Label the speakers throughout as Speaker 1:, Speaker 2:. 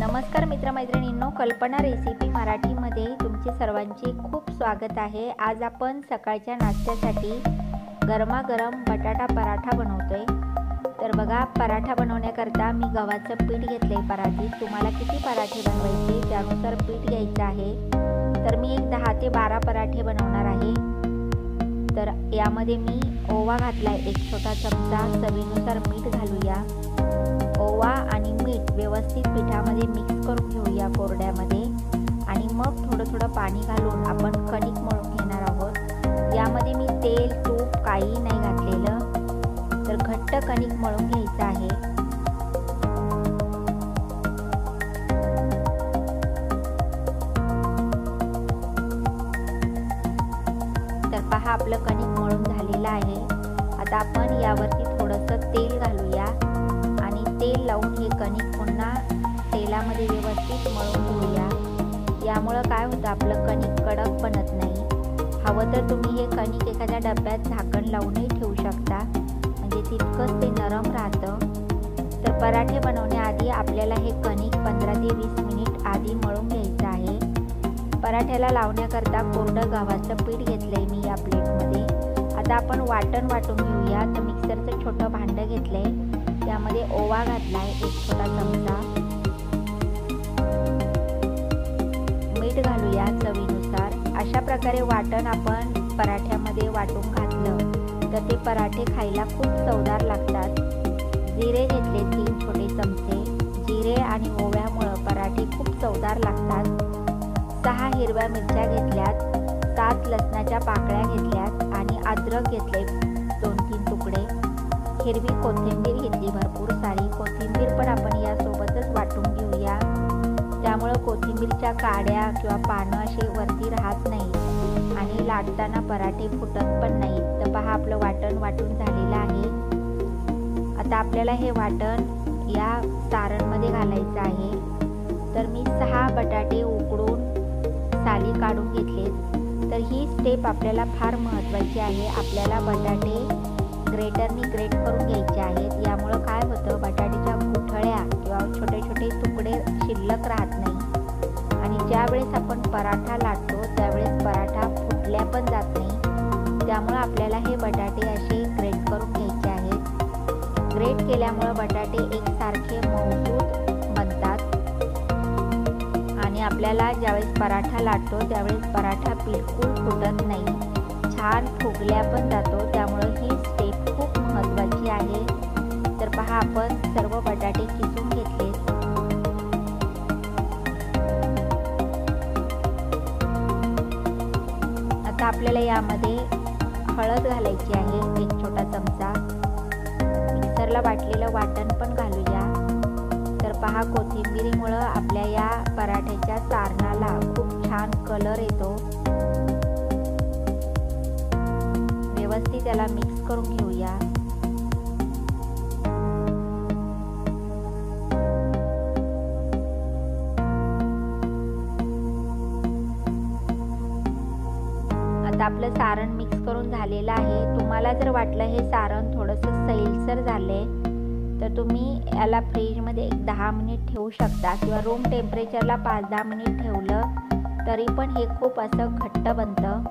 Speaker 1: नमस्कार मित्रमैत्रिणींनो, कल्पना रेसिपी मराठीमध्ये तुमचे सर्वांचे खूप स्वागत आहे। आज आपण सकाळच्या नाश्त्यासाठी गरमागरम बटाटा पराठा बनवतोय। तर बघा, पराठा बनवण्याकरता मी गव्हाचं पीठ घेतलंय पराठीत। तुम्हाला किती पराठे बनवायचे त्यानुसार पीठ घ्यायचं आहे। तर मी एक 10 ते 12 पराठे बनवणार आहे। तर यामध्ये मी ओवा घातलाय, एक छोटा चमचा, चवीनुसार मीठ घालूया। ओवा आणि मीठ व्यवस्थित पिठामध्ये मिक्स करून घेऊया कोरड्यामध्ये आणि मग थोडं थोडं पाणी घालून आपण कणिक मळून घेणार आहोत। यामध्ये मी तेल तूप काही नाही घातलेलं, तर घट्ट कणिक मळून घ्यायचं आहे। तर पहा, आपलं कणिक मळून झालेलं आहे। आता आपण यावरती थोडंसं तेल घालूया आणि तेल लावून हे कणिक पुन्हा तेलामध्ये व्यवस्थित मळून घेऊया। यामुळे काय होतं, आपलं कणिक कडक बनत नाही। हवं तर तुम्ही हे कणिक एखाद्या डब्यात झाकण लावूनही ठेवू शकता, म्हणजे तितकंच ते नरम राहतं। तर पराठे बनवण्याआधी आपल्याला हे कणिक 15 ते 20 मिनिट आधी मळून घ्यायचं आहे। पराठ्याला लावण्याकरता कोरडं गव्हाचं पीठ घेतलंय मी या प्लेटमध्ये। आता आपण वाटण वाटून घेऊया। तर मिक्सरचं छोटं भांडं घेतलंय, त्यामध्ये ओवा घातलाय, एक छोटा चमचा, मीठ घालूया चवीनुसार। अशा प्रकारे वाटण आपण पराठ्यामध्ये वाटून घातलं तर ते पराठे खायला खूप चवदार लागतात। जिरे घेतले 3 छोटे चमचे। जिरे आणि ओव्यामुळं पराठे खूप चवदार लागतात। 6 हिरव्या मिरच्या घेतल्यात, 7 लसणाच्या पाकळ्या घेतल्यात आणि अद्रक घेतले 2-3 तुकडे। हिरवी कोथिंबीर घेतली भरपूर सारी। कोथिंबीर पण आपण यासोबतच वाटून घेऊया, त्यामुळे कोथिंबीरच्या काड्या किंवा पानं असे वरती राहत नाही आणि लाटताना पराठे फुटत पण नाही। तर पहा, आपलं वाटण वाटून झालेलं आहे। आता आपल्याला हे वाटण या सारणमध्ये घालायचं आहे। तर मी 6 बटाटे उकडून साली काढून घेतलेत। तर ही स्टेप आपल्याला फार महत्त्वाची आहे। आपल्याला बटाटे ग्रेटरनी ग्रेट करून घ्यायचे आहेत। यामुळे काय होतं, बटाट्याच्या गुठळ्या किंवा छोटे छोटे तुकडे शिल्लक राहत नाही आणि ज्यावेळेस आपण पराठा लाटतो त्यावेळेस पराठा फुटल्या पण जात नाही। त्यामुळे आपल्याला हे बटाटे असे ग्रेट करून घ्यायचे आहेत। ग्रेट केल्यामुळे बटाटे एकसारखे मऊसूत बनतात आणि आपल्याला ज्यावेळेस पराठा लाटतो त्यावेळेस पराठा बिलकुल फुटत नाही, छान फुगल्या पण जातो। त्यामुळे ही स्टेप खूप महत्त्वाची आहे। तर पहा, आपण सर्व बटाटे किसून घेतलेत। आता आपल्याला यामध्ये हळद घालायची आहे, एक छोटा चमचा। मिक्सरला वाटलेलं वाटण पण घालूया। तर पहा, कोथिंबीरीमुळं आपल्या या पराठ्याच्या सारणाला खूप छान कलर येतो। व्यवस्थित त्याला मिक्स करून घेऊया। आता आपलं सारण मिक्स करून झालेलं आहे। तुम्हाला जर वाटलं हे सारण थोडंसं सैलसर झालंय तर तुम्ही याला फ्रीजमध्ये एक 10 मिनिट ठेवू शकता किंवा रूम टेम्परेचरला 5-10 मिनिट ठेवलं तरी पण हे खूप असं घट्ट बनतं।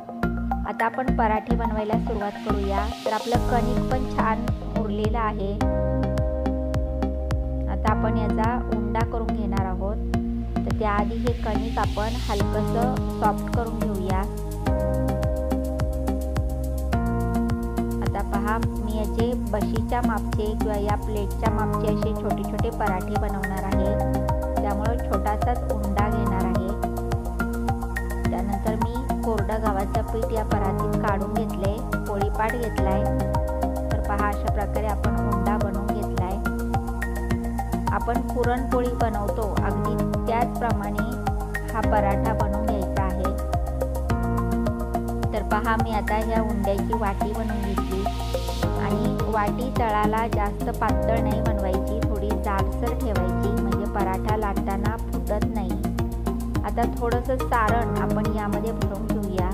Speaker 1: आता आपण पराठे बनवायला सुरुवात करूया। तर आपलं कणिक पण छान मुरलेलं आहे। आता आपण याचा उंडा करून घेणार आहोत। तर त्याआधी हे कणिक आपण हलकंसं सॉफ्ट करून घेऊया। आता पहा, मी याचे बशीच्या मापचे किंवा या प्लेटच्या मापचे असे छोटे छोटे पराठे बनवणार आहे। त्यामुळे छोटासाच उंडा घेणार आहे। त्यानंतर मी कोरडं गव्हाचं पीठ या परातीत काढून घेतले, पोळीपाट घेतलाय। तर पहा, अशा प्रकारे आपण उंडा बनवून घेतलाय। आपण पुरणपोळी बनवतो अगदी त्याचप्रमाणे हा पराठा बनवून घ्यायचा आहे। तर पहा, मी आता ह्या उंड्याची वाटी बनवून घेतली आणि वाटी तळाला जास्त पातळ नाही बनवायची, थोडी जाडसर ठेवायची, म्हणजे पराठा लाटताना फुटत नाही। आता थोडंसं सारण आपण यामध्ये भरून घेऊया।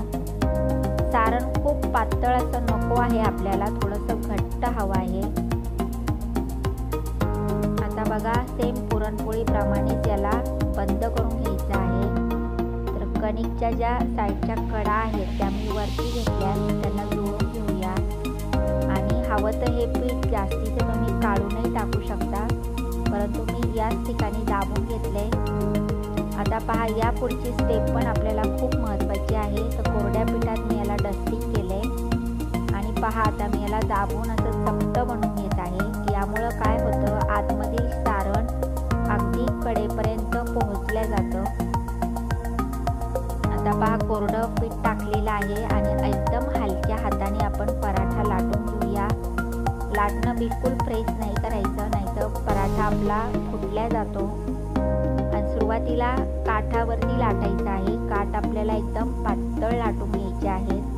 Speaker 1: सारण खूप पातळ असं नको आहे, आपल्याला थोडंसं घट्ट हवं आहे। आता बघा, सेम पुरणपोळीप्रमाणेच याला बंद करून घ्यायचं आहे। तर कणिकच्या ज्या साईडच्या कडा आहेत त्या मी वरती घेतल्या, त्यांना जुळवून घेऊया। आणि हवं तर हे पीठ जास्तीचं तुम्ही काढूनही टाकू शकता, परंतु मी याच ठिकाणी दाबून घेतले। आता पहा, या पुढची स्टेप पण आपल्याला खूप महत्त्वाची आहे। तर कोरड्या पिठात मी याला डस्टिंग केले आणि पहा आता मी याला दाबून असं चपट बनवून घेत आहे। यामुळं काय होतं, आतमधील सारण अगदी कडेपर्यंत पोहोचलं जातं। आता पहा, कोरडं पीठ टाकलेलं आहे आणि एकदम हलक्या हाताने आपण पराठा लाटून घेऊया। लाटणं बिलकुल प्रेस नाही करायचं, नाहीतर पराठा आपला फुटल्या जातो। आणि सुरुवातीला काठावरती लाटायचं आहे, काठ आपल्याला एकदम पातळ लाटून घ्यायचे आहेत।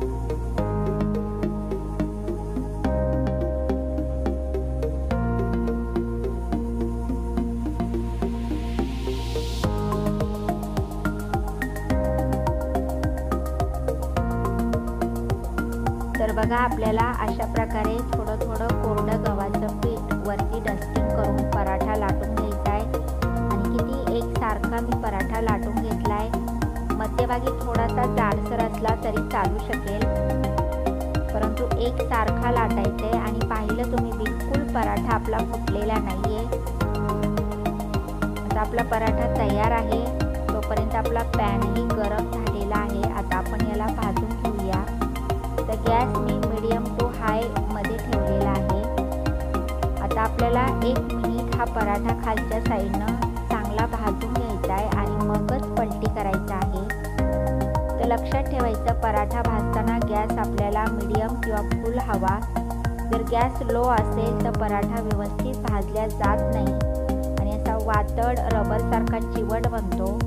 Speaker 1: तर बघा, आपल्याला अशा प्रकारे थोडं थोडं कोरडं गव्हाचं पीठ वरती डस्टिंग करून पराठा लाटून घ्यायचा आहे। आणि किती एकसारखा मी पराठा लाटून घेतला आहे। मध्यभागी थोडासा जाडसर असला तरी चालू शकेल, परंतु एकसारखा लाटायचा आहे। आणि पाहिलं तुम्ही, बिलकुल पराठा आपला फुटलेला नाही आहे। आता आपला पराठा तयार आहे, तोपर्यंत आपला पॅनही गरम झालेला आहे। आता आपण याला भाजून घेऊया। तर गॅस मी मीडियम टू हाय मध्ये ठेवलेला आहे। आता आपल्याला 1 मिनिट हा पराठा खालच्या साईडनं चांगला भाजून घ्यायचा आहे आणि मगच पलटी करायचा आहे। तर लक्षात ठेवायचं, पराठा भाजताना गॅस आपल्याला मीडियम किंवा फुल हवा। जर गॅस लो असेल तर पराठा व्यवस्थित भाजल्या जात नाही आणि असा वातड रबरसारखा चिवट बनतो।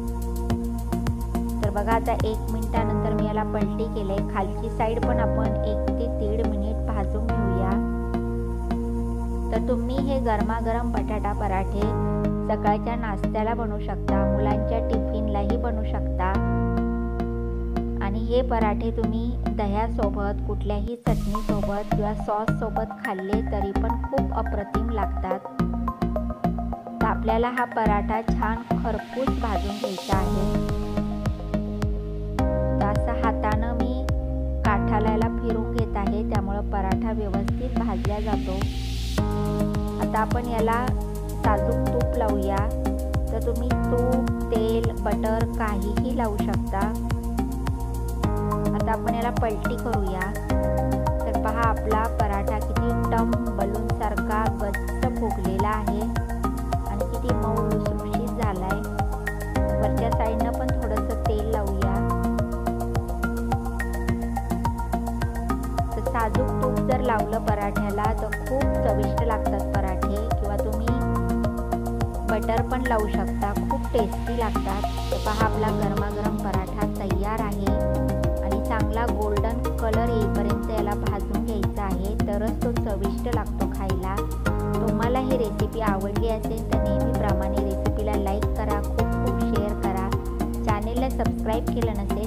Speaker 1: तर बघा, आता 1 मिनिटानंतर मी याला पलटी केले। खालची साईड पण आपण 1 ते 1.5 मिनिट भाजून घेऊया। तर तुम्ही हे गरमागरम बटाटा पराठे सकाळच्या नाश्त्याला बनवू शकता, मुलांच्या टिफिनलाही बनवू शकता। आणि हे पराठे तुम्ही दह्यासोबत, कुठल्याही चटणीसोबत किंवा सॉससोबत खाल्ले तरी पण खूप अप्रतिम लागतात। तर आपल्याला हा पराठा छान खरपूस भाजून घ्यायचा आहे। हातानं मी काठाला याला फिरून घेत आहे, त्यामुळं पराठा व्यवस्थित भाजला जातो। आता आपण याला साजूक तूप लावूया। तर तुम्ही तूप, तेल, बटर काहीही लावू शकता। आता आपण याला पलटी करूया। तर पहा, आपला पराठा किती टम बलून सारखा गच्च फुगलेला आहे आणि किती मऊ लुसलुशीत झालाय। वरच्या साईडनं पण थोडंसं तेल लावूया। साजूक तूप जर लावलं पराठ्याला तर खूप चविष्ट लागतात पराठे, किंवा तुम्ही बटर पण लावू शकता, खूप टेस्टी लागतात। तर पहा, आपला गरमागरम पराठा तयार आहे आणि चांगला गोल्डन कलर येईपर्यंत याला भाजून घ्यायचा आहे, तरच तो चविष्ट लागतो खायला। तुम्हाला ही रेसिपी आवडली असेल तर नेहमीप्रमाणे रेसिपीला लाईक करा, खूप खूप शेअर करा। चॅनेलला सबस्क्राईब केलं नसेल